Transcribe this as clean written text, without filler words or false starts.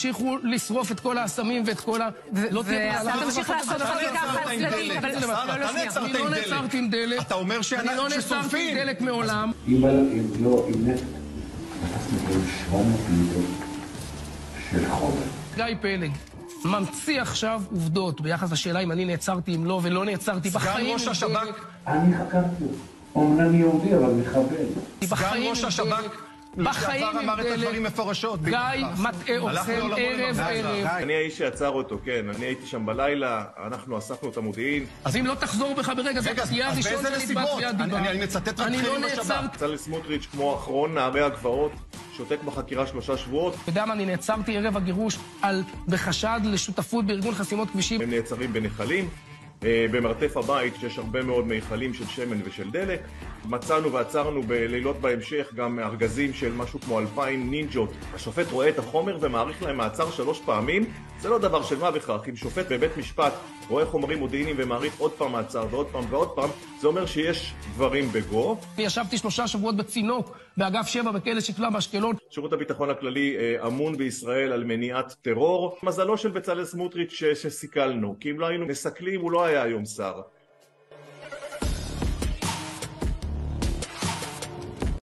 המשיכו לשרוף את כל האסמים ואת כל ה... ואתה תמשיך לעשות חקיקה חד-צדדית, אבל לא שנייה. אני לא נעצרתי עם דלק. אתה אומר אני לא נעצרתי עם דלק מעולם. אם לא, אם נפט, תפסנו כל 700 ליטר של חומר. גיא פלג ממציא עכשיו עובדות ביחס לשאלה אם אני נעצרתי אם לא ולא נעצרתי בחיים. סגן ראש השב"כ. אני חקרתי. אומנם יהודי, אבל מחבל. סגן ראש השב"כ. לשעבר אמר את הדברים מפורשות. גיא מטעה אתכם ערב ערב. אני האיש שעצר אותו, כן. אני הייתי שם בלילה, אנחנו אספנו את המודיעין. אז אם לא תחזור בך ברגע זה, תהיה הראשון שנתבע תביעת דיבה. אני מצטט רק בכירים בשב"כ. בצלאל סמוטריץ' כמו אחרון נערי הגבעות, שותק בחקירה 3 שבועות. אתה יודע מה, אני נעצרתי ערב הגירוש בחשד לשותפות בארגון חסימות כבישים. הם נעצרים בנחלים. במרתף הבית, שיש הרבה מאוד מיכלים של שמן ושל דלק. מצאנו ועצרנו בלילות בהמשך גם ארגזים של משהו כמו 2,000 נינג'ות. השופט רואה את החומר ומעריך להם מעצר 3 פעמים. זה לא דבר של מה בכך. אם שופט בבית משפט רואה חומרים מודיעיניים ומעריך עוד פעם מעצר ועוד פעם ועוד פעם, זה אומר שיש דברים בגו. ישבתי 3 שבועות בצינוק, באגף 7 בכלא שקמה באשקלון. שירות הביטחון הכללי אמון בישראל על מניעת טרור. מזלו של בצלאל סמוטריץ' שסיכלנו, כי אם לא היינו מסכלים הוא לא היה היום שר.